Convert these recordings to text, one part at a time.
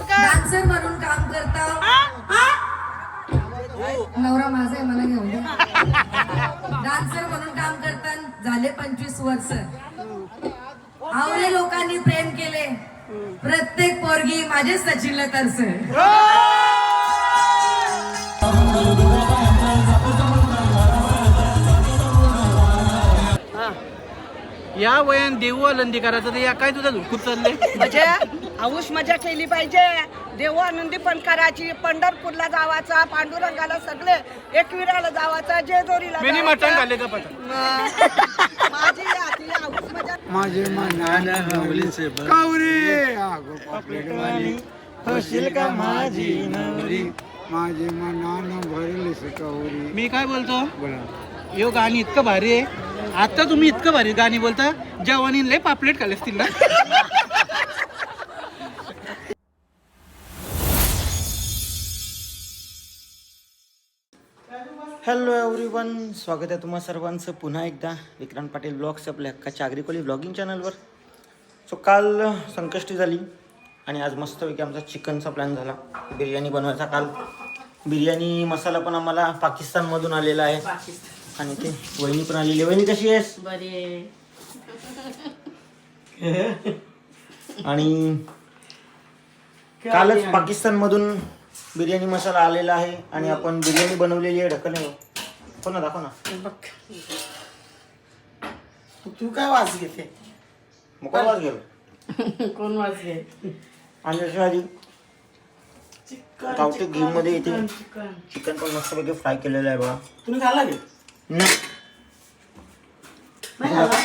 Dancer म्हणून काम करता नवरा माझा आहे मला घेऊन डान्सर म्हणून काम करतात झाले 25 वर्ष आवडे लोकांनी प्रेम केले प्रत्येक पोरगी माझे सचिनला तरस या वयान देऊ आनंदी करायचं तर या काय तुझा झुकूत चाललंय म्हणजे हौस मजा केली पाहिजे देव आनंदी पण करायची पंढरपूरला जावाचा पांडुरंगाला सगळे एकविराला जावाचा जेजोरीला मिनी मटण खाल्ले का पट माझी आतली हौस मजा माझे मनान हवलीचे कवरी आगो पापलेटवाली हशील का माझी नवरी माझे मनान भरलीच कवरी. मी काय बोलतो बोला यो गाणी इतकं भारी आहे आता तुम्ही इतकं भारी गाणी बोलता जवानी लय पापलेट खाल्ले असतील ना हॅलो एव्हरीवन, स्वागत आहे तुम्हा सर्वांचं पुन्हा एकदा विक्रांत पाटील ब्लॉग्स आपल्या हक्काच्या आग्रिकोली ब्लॉगिंग चॅनलवर. सो काल संकष्टी झाली आणि आज मस्तपैकी आमचा चिकनचा प्लॅन झाला बिर्याणी बनवायचा. काल बिर्याणी मसाला पण आम्हाला पाकिस्तानमधून आलेला आहे आणि ते वहिनी पण आलेली. वहिनी कशी आहेस? बरे आणि कालच पाकिस्तानमधून बिर्याणी मसाला आलेला आहे आणि आपण बिर्याणी बनवलेली आहे. ढकल हो ना, दाखव ना. तू काय वास घेते? मग वाज गेलो कोण वाजले आणि आधी गावठी घी मध्ये येते. चिकन पण मस्तपैकी फ्राय केलेलं आहे बघा. तुम्ही खाल्ला की नाही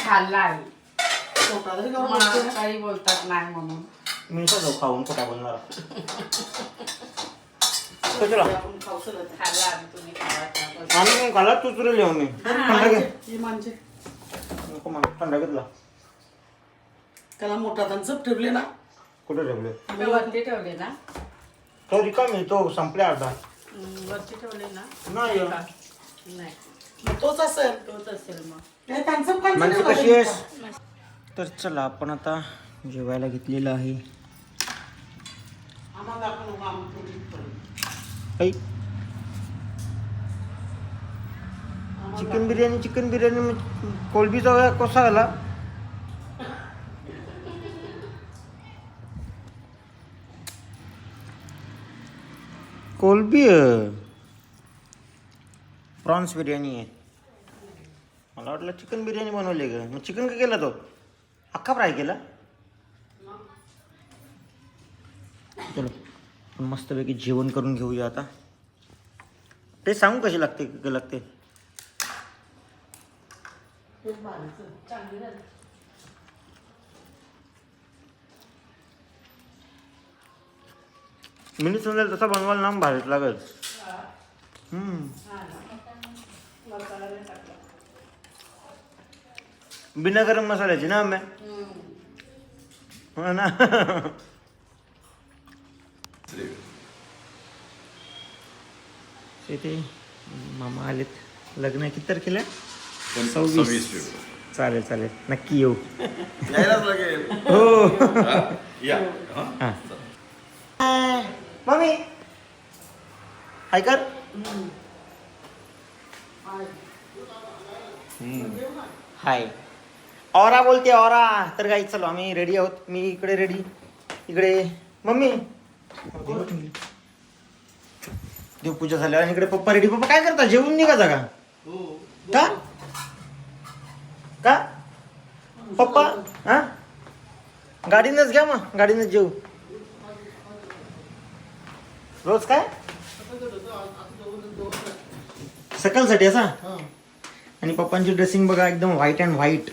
खाल्ला पोटाला तरी गरम असते ना? काही बोलतात नाही म्हणून मी सगळं खाऊन खोटा बोलणार. चला खाल्ला तुम्ही खावा. आम्ही घाला तूच रे लिहू मी थंडा घे ही मांजे नको मला थंडा घेतला. त्याला मोठा तंचप ठेवले ना. कुठे ठेवले? मी वरती ठेवले ना. तो रिकामी तो संपल्या अर्धा. वरती ठेवले ना. नाही नाही मग तोच असेल. तोच असेल मग. हे तंचप काय म्हणजे कशी आहेस? तर चला आपण आता जेवायला घेतलेलं आहे. आम्हाला दाखव नको, आम्ही प्रोटीन करू. ऐ चिकन बिर्याणी कोलबीचा वया कसा आला? कोलबी प्रॉन्स बिर्याणी आहे. मला वाटलं चिकन बिर्याणी बनवली का. मग चिकन का केला तो अख्खा फ्राय केला. चलो मस्तपैकी जेवण करून घेऊया आता. ते सांगू कशी लागते मिनी समजेल तसा बनवायला नाम भारीच लागेल. बिना गरम मसाल्याची ना आंब्या हो ना. इथे मामा आलेत. लग्न किती तारखेला? 26. चालेल नक्की येऊ. हो मम्मी हाय कर. हाय औरा बोलते औरा. तर काही चलो आम्ही रेडी आहोत. मी इकडे रेडी इकडे मम्मी देवपूजा झाल्यावर आणि इकडे पप्पा रेडी. पप्पा काय करता? जेवून निघायचा का? का पप्पा? हा गाडीनच घ्या मग गाडीनच जेऊ. रोज काय सकाळसाठी असा. आणि पप्पांची ड्रेसिंग बघा एकदम व्हाईट अँड व्हाईट.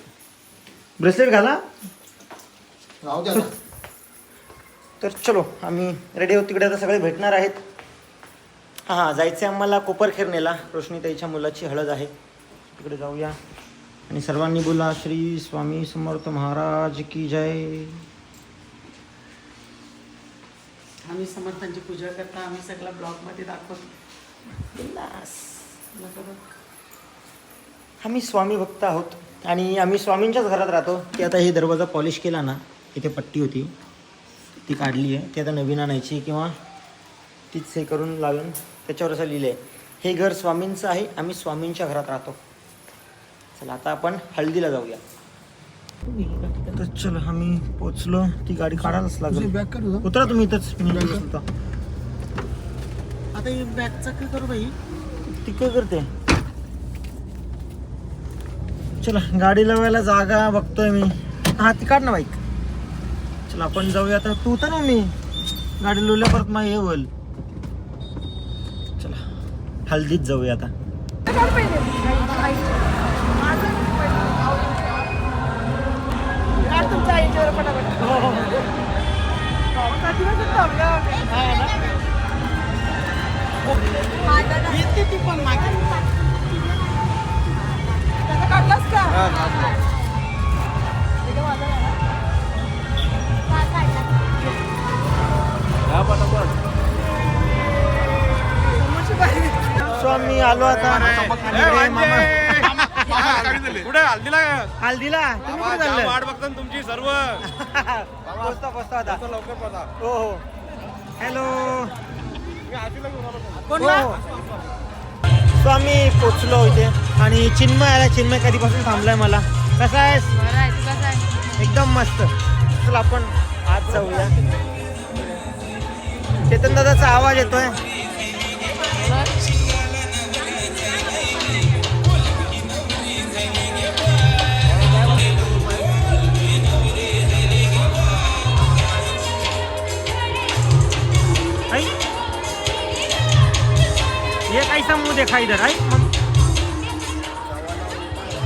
ब्रेसलेट घाला. तर चलो आम्ही रेडी आहोत. तिकडे आता सगळे भेटणार आहेत. हां जायचं आहे आम्हाला कोपरखेरणेला. रोशनीताईच्या मुलाची हळद आहे. तिकडे जाऊया आणि सर्वांनी बोला श्री स्वामी समर्थ महाराज की जय. आम्ही समर्थांची पूजा करता. आम्ही सगळा ब्लॉग मध्ये दाखवतो. आम्ही स्वामी भक्त आहोत आणि आम्ही स्वामींच्याच घरात राहतो. की आता हे दरवाजा पॉलिश केला ना, इथे पट्टी होती ती काढली आहे, ती आता नवीन आणायची किंवा तीच हे करून लावून त्याच्यावर असं लिहिलं आहे, हे घर स्वामींचं आहे, आम्ही स्वामींच्या घरात राहतो. चला आता आपण हळदीला जाऊया. तर चला आम्ही पोचलो. ती गाडी काढायलाच लागेल. उतरा तुम्ही इथंच. मी नाही बसलो. आता ही बॅगचं काय करू बाई? ती काय करते? चला गाडी लावायला जागा बघतोय मी. हा ती काढ ना बाईक. चला आपण जाऊया आता. तू उतर ना, मी गाडी लावल्या परत मग हे होईल. चला हल्दीत जाऊया आता. तुमच्या आईच्यावर पटापट. येते ती पण मागे. त्याचा काढलास का? स्वामी आलो आता. अरे मामा. कुठे हल्दीला हल्दीला तुम्ही कुठे चालले? वाट बघता ना तुमची सर्व. पोचतो आता. लवकर पळा. हो हो. हॅलो. स्वामी पोचलो इथे आणि चिन्मय आला. चिन्मय कधीपासून थांबलाय मला. कसा आहेस? एकदम मस्त. चल आपण आज जाऊया. चेतन दादाचा आवाज येतोय. ये कैसा मुंह देखा इधर आई.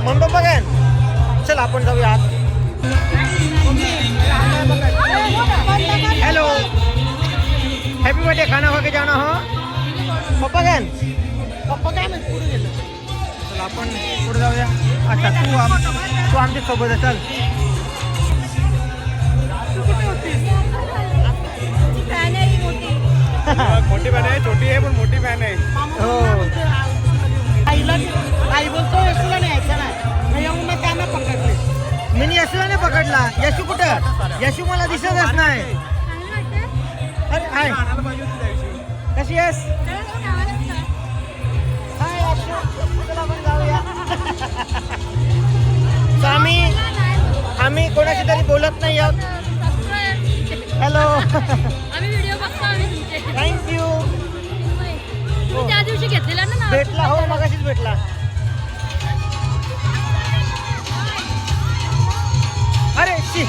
मम्मी पप्पा काय? चल आपण जाऊया आत. Hello happy birthday. खाना खा के जाना हो. पप्पा काय? पप्पा काय माहित पुढे गेलं. चल आपण पुढे जाऊया. अच्छा तू आमच्या सोबत आहे. चल. मोठी बॅन आहे, छोटी आहे पण मोठी बॅन आहे. हो आई बोलतो यशूला न्यायचं नाही. येऊन मग त्यांना पकडले. मी यशूला नाही पकडला. यशू कुठं? यशू मला दिसतच नाही. अरे हाय कशी आहेस? हाय यशू. चला आपण जाऊया. So, आम्ही कोणाशी तरी बोलत नाही आहोत. हॅलो. आम्ही व्हिडिओ बघतो आम्ही तुमचे. थँक्यू. तुम्ही त्या दिवशी घेतलेला ना. भेटला हो मगाशीच भेटला. अरे शी.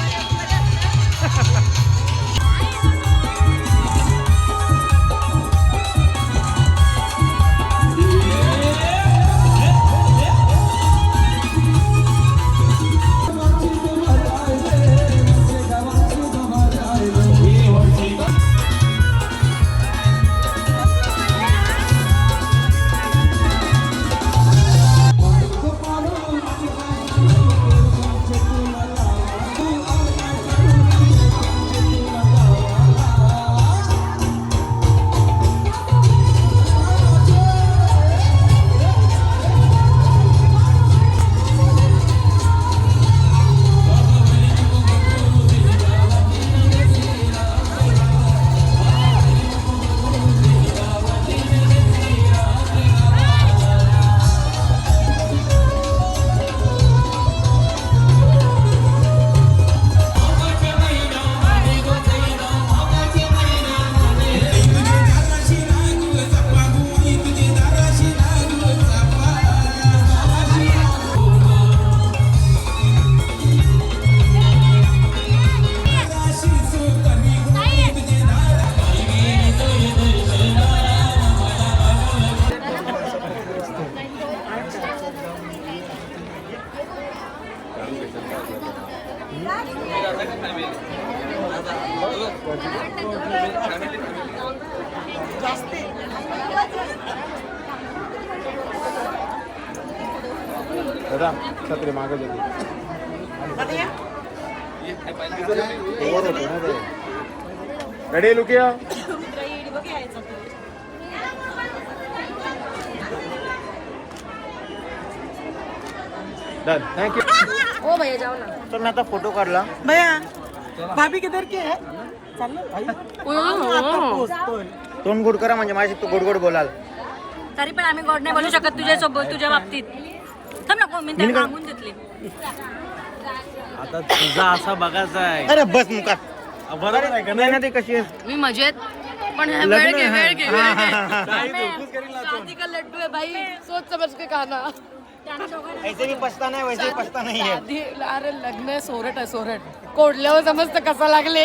दादा छत्री मागे रेडी लुकिया. चल थँक्यू. ओ भैया जाओ ना. तर मी आता फोटो काढला. भैया भाभी किधर के है चाललो भाई आता पोचतोय. तोंड गोड करा म्हणजे माझी तू गोड गोड बोलाल. तरी पण आम्ही गोड नाही बोलू शकत तुझ्यासोबत तुझ्या बाबतीत. थांब नको मी त्याला मागून घेतली. आता तुझा असा बघायचा आहे. अरे बस मुकात. बरोबर आहे का नाही ना ते कशी आहे? मी मजेत पण लग्न वेळ घे आहे. वेळ घे हा, हा, हा, हा. शादी का लड्डू है भाई सोच समझ के खाना. ऐसे भी पछता नाही वैसे भी पछता नाही आहे. आधी अरे लग्न सोरट आहे सोरट कोडल्यावर समजतं कसा लागले.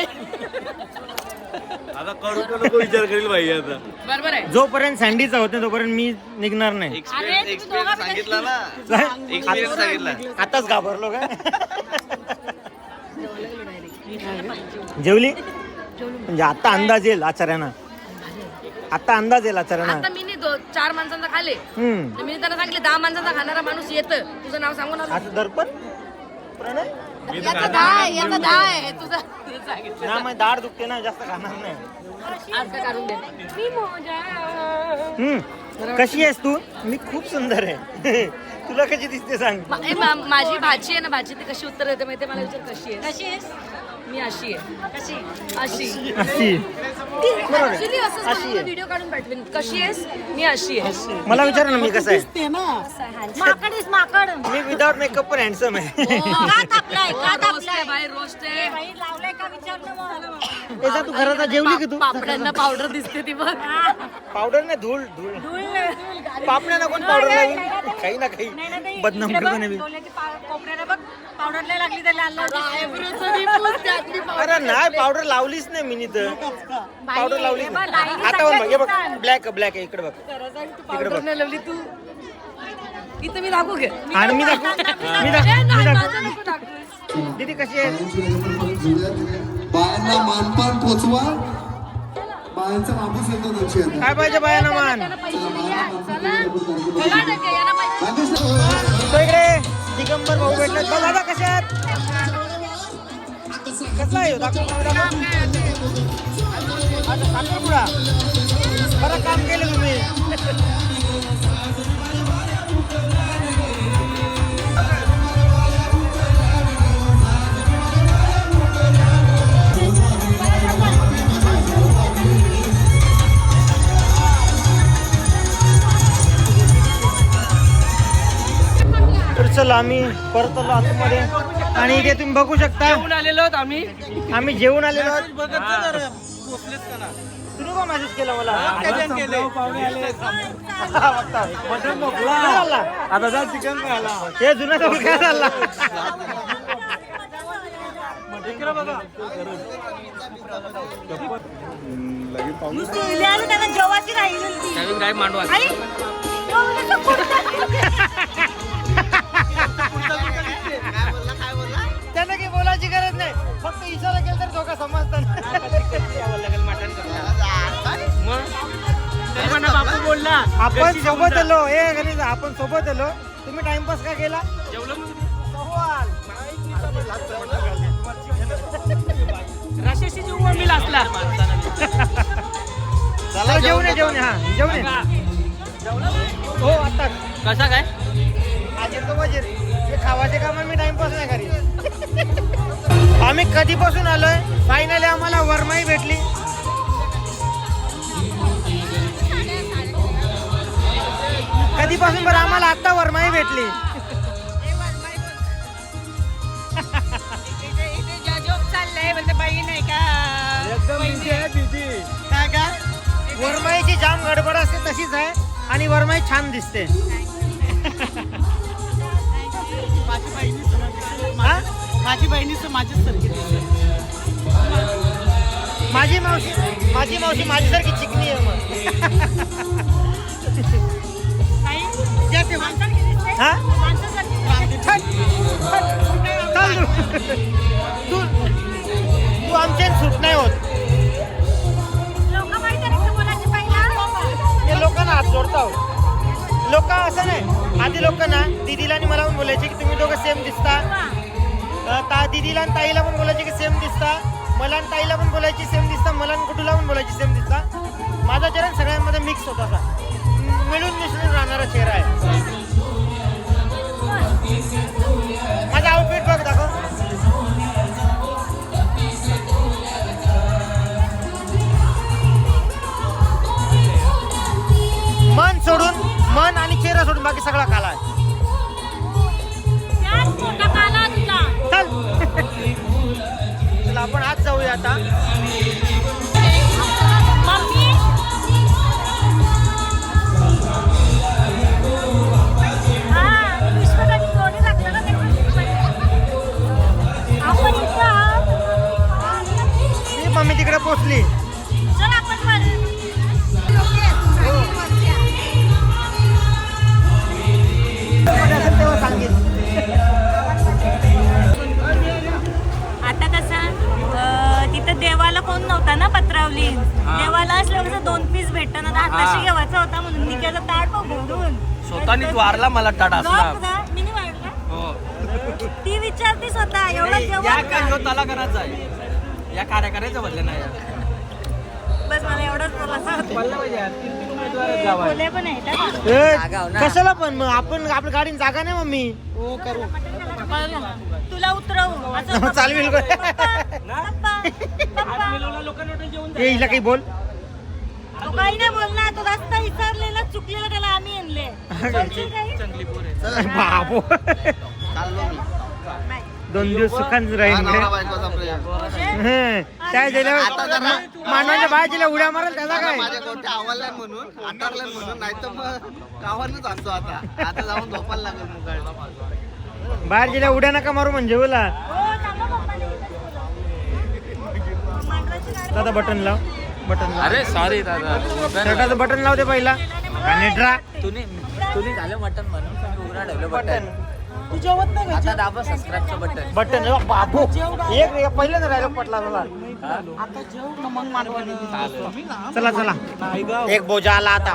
आता करू का नको विचार करेल भाई आता. बरोबर आहे. जोपर्यंत सँडीचा होत नाही तोपर्यंत मी निघणार नाही. एक्सपिरियन्स सांगितला ना. एक्सपिरियन्स सांगितला. आताच घाबरलो का? जेवली म्हणजे आता अंदाज येईल आचार्यांना. आता अंदाज येईल आचार्यांना. आता मी नाही 4 माणसांचा खाले. हम्म. मी त्यांना सांगितले 10 माणसांचा खाणारा माणूस येतं. तुझं नाव सांगून आलो. आता दर्पण प्रणय याचा 10 आहे याचा 10 आहे तुझं सांगितलं. ना मग दाढ दुखते ना जास्त खाणार नाही. आज का काढून दे. मी मोजा. कशी आहेस तू? मी खूप सुंदर आहे. तुला कशी दिसते सांग. माझी भाची आहे ना भाची ती कशी उत्तर देते माहिती मला विचार कशी आहेस मी अशी आहे कशी अशी अशी ऍक्च्युली असं व्हिडिओ काढून पाठवेन कशी आहेस मी अशी आहे. मला विचार ना मी कसं आहे. दिसते ना माकड आहेस माकड. मी विदाउट मेकअप पण हँडसम आहे. रोस्ट आहे बाई रोस्ट आहे. त्याचा तू घरात जेवली की तू? पापड्यांना पावडर दिसते ती बघ. पावडर नाही धूळ धूळ. पापड्यांना कोण पावडर लावेल? काही ना काही बदनाम करतो नाही. अरे नाही पावडर लावलीच नाही मी तर. पावडर लावलीच नाही. आता बघ हे बघ ब्लॅक ब्लॅक आहे इकडे बघ. पावडर नाही लावली तू इथं मी दाखवू घे. आणि मी दाखवू मी दाखवू दीदी कशी आहे? बायांना मानपान पोचवा. बायांचा माणूस येतो नक्षी आता. काय पाहिजे बायांना मान? तो इकडे दिगंबर भाऊ भेटले. बघ दादा कशा आहेत? कसला आहे साखरपुडा? बरं काम केलं तुम्ही. तर चला आम्ही परत आलो आतमध्ये आणि इथे तुम्ही बघू शकता आलेलो आहोत आम्ही. आम्ही जेवून आलेलो आहोत. बघत तुम्ही का मेसेज केला मला? आता जा चिकन खायला. हे जुना जवळ काय चालला? काय मांडवा त्यांना काही बोलायची गरज नाही. फक्त इशारा केला तर धोका समजतात. बापू बोलला आपण सोबत आलो. ए गणेश आपण सोबत आलो. तुम्ही टाइमपास का केला? राशेशी जेव्हा मी लाचला चला जेवण जेवण हा जेवण हो आता कसा काय आजीर तो वजीर हे खावाचे काम मी टाइमपास नाही करीत. आम्ही कधीपासून आलोय? फायनली आम्हाला वरमाई भेटली. कधीपासून बरं आम्हाला आता वरमाई भेटली. वरमाईची जाम गडबड असते तशीच आहे आणि वरमाई छान दिसते. माझी बहिणीच माझीच सारखी दिसते. माझी मावशी माझ्यासारखी चिकनी आहे मग. हा? तू आमच्या सूट नाही होत. हे लोकांना हात जोडता हो. लोक असं नाही. आधी लोक ना दीदीला आणि मला पण बोलायचे की तुम्ही दोघं सेम दिसता. दीदीला आणि ताईला पण बोलायचे की सेम दिसता. मला आणि ताईला पण बोलायची सेम दिसता. मला आणि कुठूला पण बोलायची सेम दिसता. माझा चेहरा सगळ्यांमध्ये मिक्स होता असा मिळून मिसळून राहणारा चेहरा आहे. बाकी सगळा काला आहे. चल चला आपण आज जाऊया आता. मम्मी तिकडे पोचली. तेव्हा सांगेल. आता कसं तिथं देवाला कोण नव्हता ना पत्रावली. देवाला असल्यावर 2 पीस भेटत ना आताशी घेवायचा होता म्हणून निघायचा ताट भरून स्वतःनीच वारला मला ताट असला. मी नाही वाढला. ती विचारते स्वतः एवढं या जेवण काय ह्यो त्याला करायचा आहे. या कार्याकार्याचं बदले नाही. बस मला एवढंच बोलायचं बोले पण आहे ए, कशाला पण मग आपण आपल्या गाडीने जागा नाही मम्मी. हो करू. तुला उतरवू असं चालवेल लोकांना हिला काही बोल. तो काही नाही बोलणार. तो रस्ता विचारलेला चुकलेला त्याला आम्ही आणले. बोलशील काही? चांगली पोर आहे. बाबो नाही. 2 दिवस सुखांच राहील. काय झालं मानवाच्या बाहेर जिला उड्या मारेल त्याचा काय. माझ्या गोट्या आवडल्या म्हणून आटारल्या म्हणून नाही तर मग गावानच आणतो आता. आता जाऊन झोपायला लागेल मुगाड. बाहेर जिला उड्या नका मारू म्हणजे बोला. हो, सांगा पप्पाने इथेच बोलवलं. मांडवाची गाडी दादा बटन लाव. बटन लाव. अरे सॉरी दादा. शर्टाचं बटन लाव दे पहिला. आणि ड्रा तुम्ही झालं मटन म्हणून तुम्ही उघडा ठेवलं बटन. तू जेवत नाही का? आता दाबा सबस्क्राईबचं बटन. बटन बाबू एक पहिल्यांदा राहिलो पटला मला. आता जेव ना मग मानवाने. चला चला एक बोजा आला आता.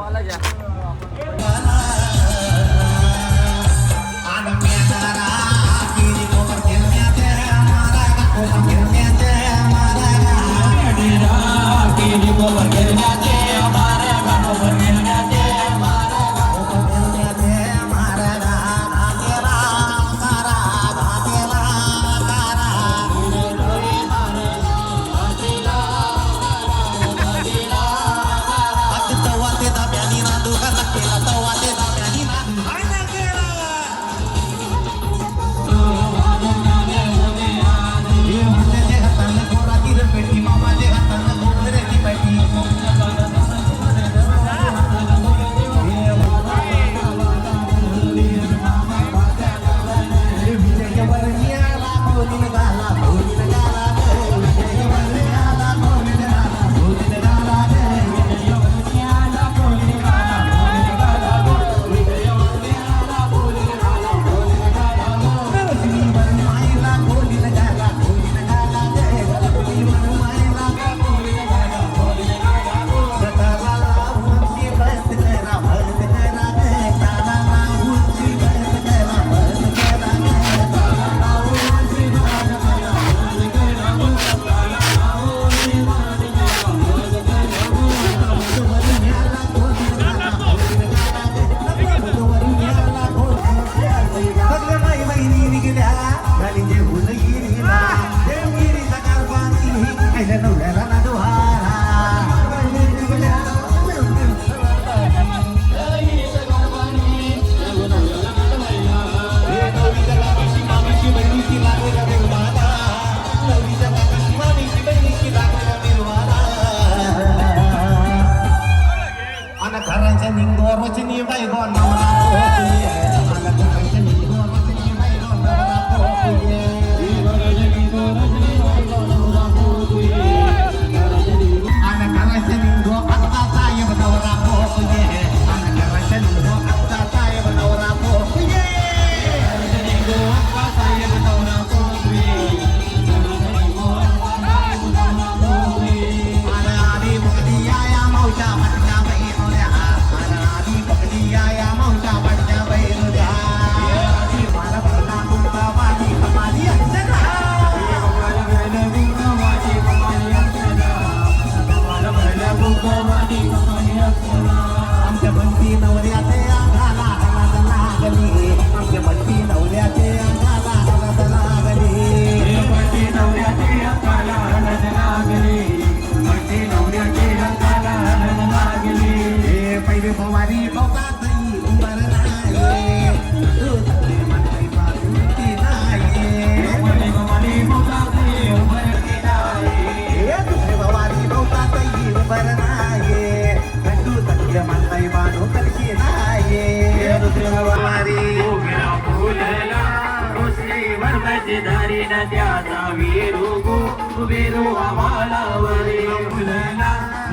वळवायचे दारी न त्याचा वीरू गो वीरू आम्हाला वरी मुलाला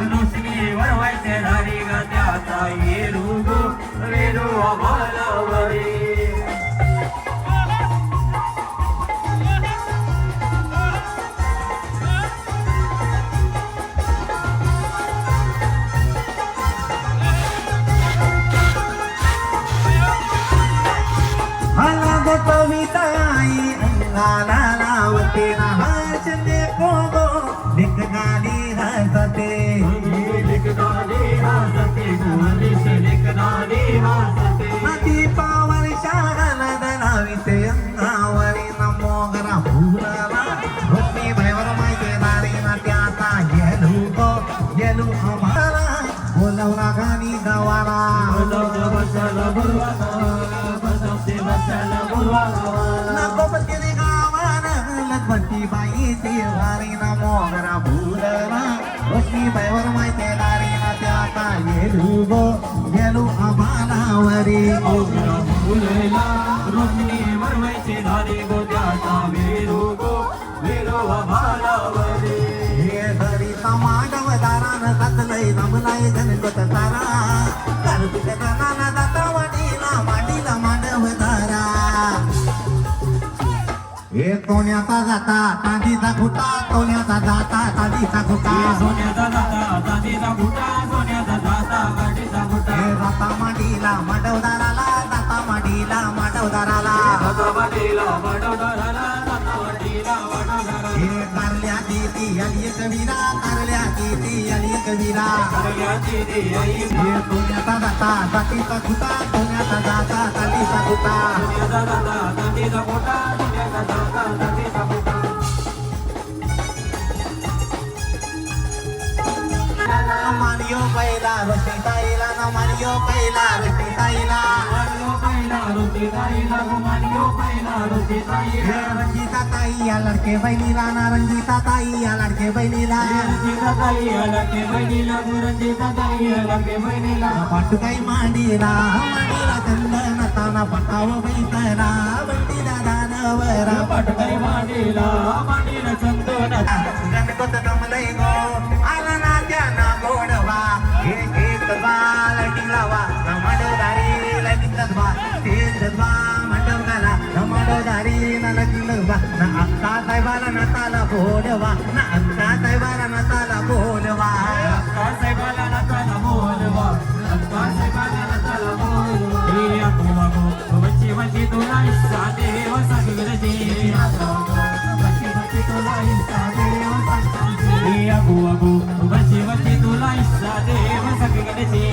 नुसते वळवायचे दारी न त्याचा वीरू गो वीरू आम्हाला वरी कविताई अंगाला लावते नाच देखो गो लेखनाली हसते दीपावली शाळा दलाविते अंगावरी नमोगरा फुलाला भक्ती भैवर माहिती नारी ना त्याचा गेलू गो गेलू आम्हाला बोलवला गाणी गावाला नकोपती गावाला लखपती बाईची वारी ना मोगरा फुलला भक्ती भैवर माहिती नारी ना त्याचा गेलू गो गेलू आम्हाला वरी फुलेला रोशनी वरवायचे धारी गो त्याचा वीरू गो वीरू आम्हाला वरी हे घरी मांडव दारान साचलय जमलाय गणगोत तारा कार्तिक जनाना जाता वाडीला मांडीला मांडव दारा हे सोन्याचा जाता चांदीचा खुटा सोन्याचा जाता चांदीचा खुटा सोन्याचा जाता चांदीचा खुटा सोन्याचा जाता गाडीचा खुटा हे जाता मांडीला मांडव दाराला जाता मांडीला मांडव दाराला जाता वाडीला वडोदराला जाता वाडीला वडोदराला हे कारल्या ती आली कविरा कारल्या ती आली कविरा करल्याची ती आई हे सोन्याचा जाता चांदीचा खुटा सोन्याचा जाता चांदीचा खुटा सोन्याचा जाता चांदीचा खुटा सोन्याचा जाता चांदीचा खुटा मानियो पहिला रशिताईला ना मानियो पहिला रशिताईला मानियो पहिला रुचिताईला मानियो पहिला रुचिताईला रंजिता ताई या लडके बहिणीला ना रंजिता ताई या लडके बहिणीला रंजिता ताई लडके बहिणीला रंजिता ताई लडके बहिणीला पाटुकाई मांडीला मांडीला चंदन ताना पटाव बैतला बंडीला दानवरा पटकाई मांडीला मांडीला चंदन गणपत कमलय गो आला ना त्याना गोडवा हे एक बाल टिंगलावा नमडदारी लटिंगवा तेजवा मंडवला नमडदारी न लटिंगवा ना अक्का साहेबाला नताला बोलवा ना अक्का साहेबाला नताला बोलवा अक्का साहेबाला नताला बोलवा अक्का साहेबाला नताला बोलवा हे अकुवा गो बच्ची बच्ची तुला इस्सा देव सगळ्याची बच्ची बच्ची तुला इस्सा देव सगळ्याची हे अकुवा गो बच्ची बच्ची तुला इस्सा देव सगळ्याची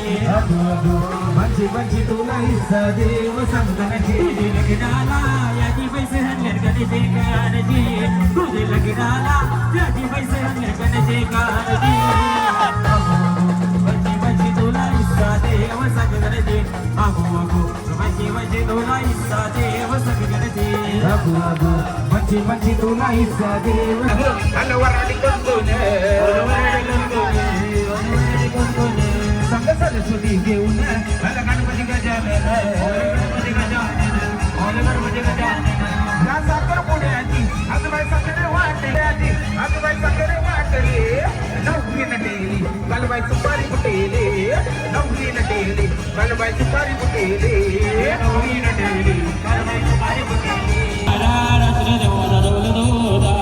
बच्ची बच्ची तुला इस्सा देव सगळ्याची लगनाला याची पैसे हंगर गणेशे कारजी तुझे लगनाला याची पैसे हंगर गणेशे कारजी बच्ची बच्ची तुला इस्सा देव सगळ्याची बच्ची बच्ची तुला इस्सा देव सगळ्याची बच्ची बच्ची तुला इस्सा देव अलवराडी कोण संग सरस्वती घेऊन आला गणपती गजानन गणपती गजानन या साखर पुण्याची आजूबाई साखरे वाटले आजूबाई साखरे वाटले नवरी नटेली गलबाई सुपारी फुटेले नवरी नटेली गलबाई सुपारी फुटेले नवरी नटेली गलबाई सुपारी फुटेले रात्र देवाला डोल दोदा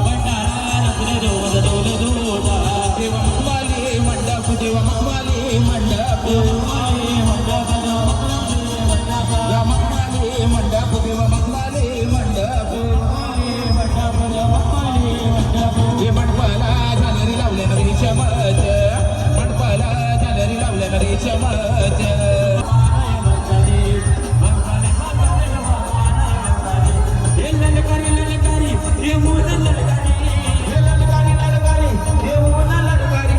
भंडारा रात्र देवाला डोल दोदा देवा मखवाली मंडप देवा मखवाली मंडप या मखवाली मंडप देवा मखवाली मंडप हे मंडपाला झालरी लावल्या नगरी चमच मंडपाला झालरी लावल्या नगरी चमच ललकारी ललकारी हे मोन ललकारी हे ललकारी ललकारी हे मोन ललकारी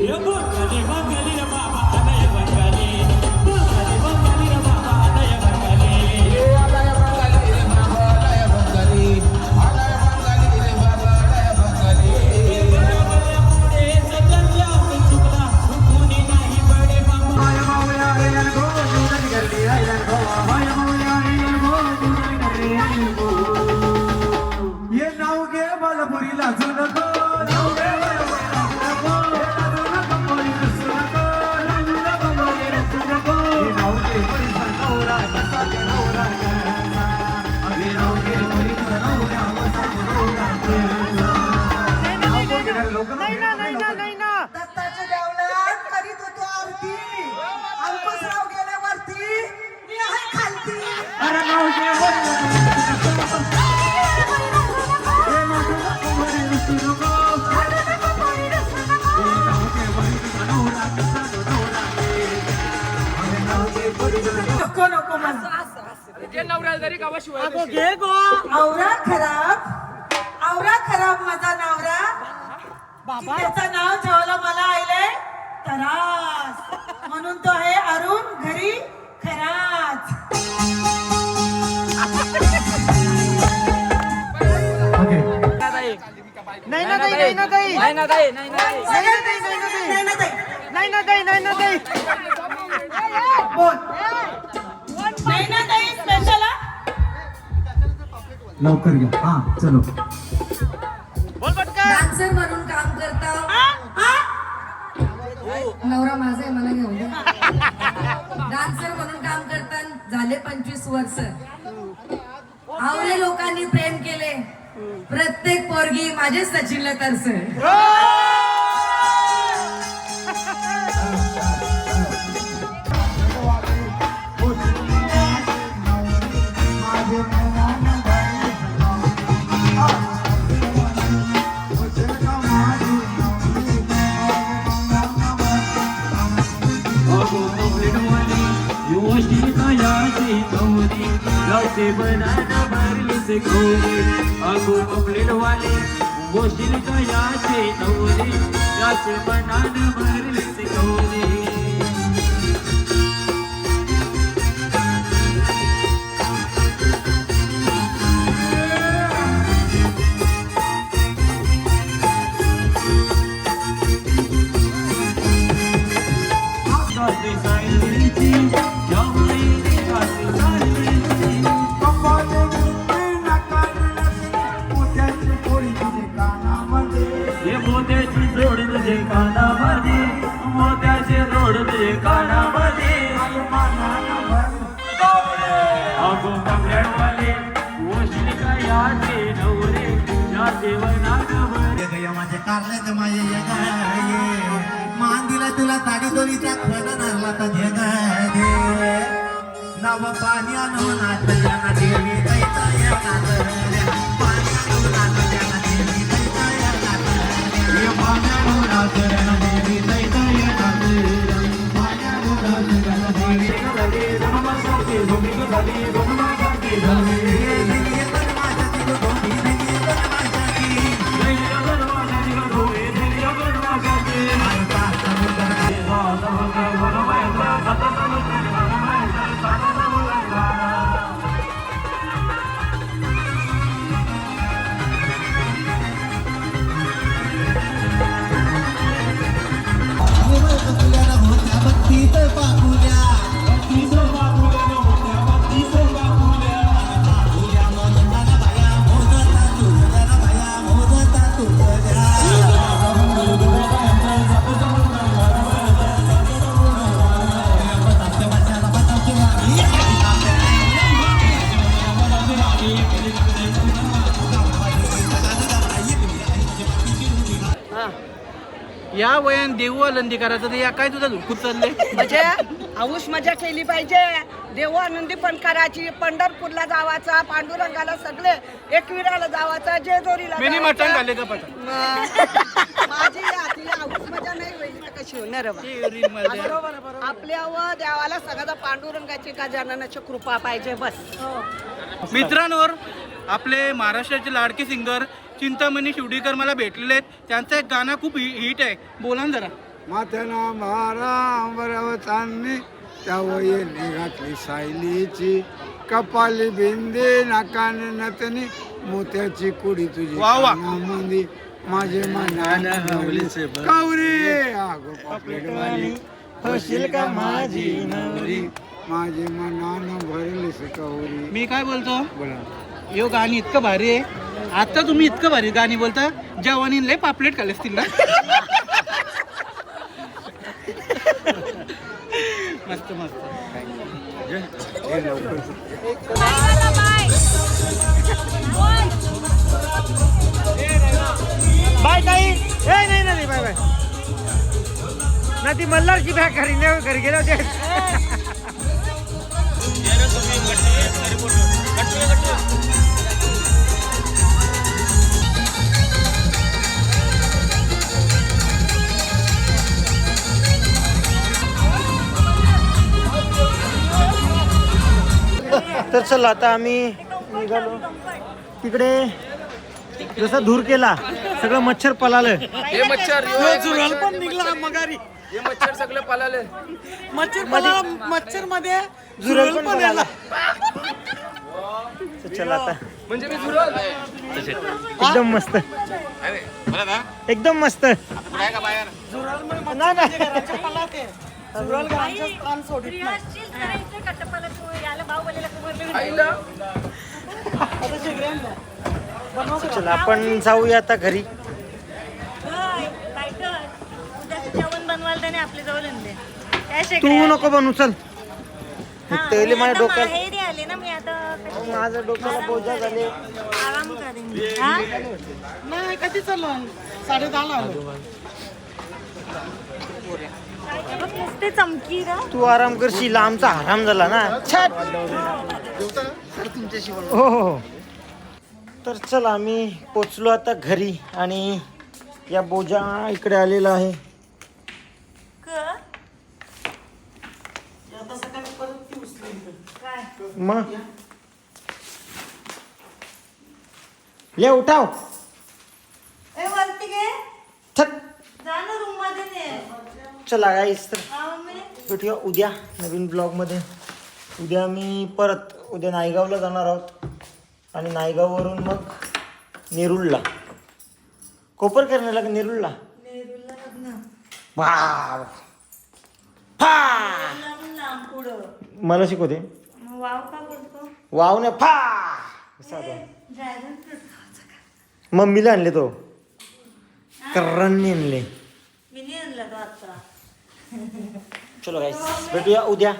हे बोलली बंगाली रे बाबा आदय बंगाली बोलली बंगाली रे बाबा आदय बंगाली हे आदय बंगाली रे बाबा आदय बंगाली आदय बंगाली रे बाबा आदय बंगाली हे बरे पुढे सजल्या चुकला कुणी अगो घे गो. आवरा खराब माझा नवरा बाबा त्याचं नाव ठेवलं मला आईले तरास म्हणून तो आहे अरुण घरी खराच. नाही ना ताई, नाही ना ताई, नाही ना ताई, नाही ना ताई, नाही ना ताई, नाही ना ताई, नाही ना ताई. बोल नाही ना काही स्पेशल लवकर घ्या हा चलो बोल पटकन. डान्सर म्हणून काम करता नवरा माझा आहे मला घेऊन दे. डान्सर म्हणून काम करतात झाले 25 वर्ष. आवरे लोकांनी प्रेम केले. प्रत्येक पोरगी माझे सचिनला तरस. बनाना भरली से खोली आगो कपलेट वाले गोशील का याचे नवरी याचे बनाना भरली से खोली मोत्याची जोड तुझे कानामध्ये मोत्याचे जोड तुझे कानामध्ये अगो कपड्यावाले वशील का याचे नवरे याचे वनागवरे माझे कारल्यात माझे मान दिला तुला ताडी दोलीचा खडा नारला तर जगादे नव पाणी आणून नाचल्या देवी दैता या नाचल्या पाणी आणून नाचल्या देवी दैता या नाचल्या पाणी आणून नाचल्या देवी दैता या नाचल्या पाणी आणून नाचल्या देवी दैता या नाचल्या धोमी झाली धोमी झाली या वयान देऊ आनंदी करायचं तर या काय तुझा धुडकूत चालले. म्हणजे आऊस मजा केली पाहिजे. देव आनंदी पण करायची. पंढरपूरला जावाचा पांडुरंगाला सगळे एकविराला जावाचा जेजोरीला मिनी जावाचा. मटण घाले का पता माझी आधी आऊस मजा नाही होईल तर कशी होणार बा? आपल्यावर देवाला सगळ्या पांडुरंगाची गजाननाची कृपा पाहिजे बस. मित्रांवर आपले महाराष्ट्राचे लाडके सिंगर चिंतामणी शिवडीकर मला भेटलेले आहेत. त्यांचं एक गाणं खूप हिट आहे. बोला ना जरा. माथ्याना मारा अंबराव चांदणी त्या वयेने घातली सायलीची कपाली बिंदे नाकान नतनी मोत्याची कुडी तुझी वा वा. कानामंदी माझे मनान कवरी आगो पापलेटवाली होशील का माझी नवरी माझे मनान भरलीस कवरी. मी काय बोलतो बोला यो गाणी इतकं भारी आहे. आता तुम्ही इतकं भारी गाणी बोलता जवानी लय पापलेट खाले असतील ना. मस्त मस्त. बाय ताई. ए नाही ना बाय बाय ना ती मल्हारची बॅग घरी गेले होते. चल आता आम्ही निघालो तिकडे. जसा धूर केला सगळं मच्छर पळालं. हे मच्छर झुरळ पण निघला मगारी. हे मच्छर सगळं पळाले. मच्छर मध्ये झुरळ पण पळाला. चल आता म्हणजे मी झुरळ एकदम मस्त एकदम मस्त. नाही नाही चल आपण जाऊया आता घरी. जेवण बनवायला त्याने आपल्या जवळ आणले. काय तू शेगड्या? नको बनू चल. हा, तेले मी माझ्या आता डोक्यात माहेरी आले ना मी आता माझ्या डोक्याला बोजा झाले. आराम करेन. हा? नाही कधी चाललो 10:30 आलो. बघ, नुसते चमकी ग. तू आराम करशील आमचा आराम झाला ना. छट. हो हो. तर चल आम्ही पोचलो आता घरी आणि या बोजा इकडे आलेला आहे. मग ले उठाव. ए, वरती घे. छट. जा ना रूम मध्ये ने. चला गाईस तर हा, मम्मी. भेटूया उद्या नवीन ब्लॉगमध्ये. उद्या मी परत उद्या नायगावला जाणार आहोत आणि नायगाववरून मग नेरूळला कोपर करण्याला नेरूळला. वाव फा मला शिकवते. वाव का बोलतो? वाव ने फा ड्रॅगन फ्रूट. मम्मीला आणले तो कर्रांनी आणले. मी नाही आणला तो आता. चलो गाईस भेटूया उद्या.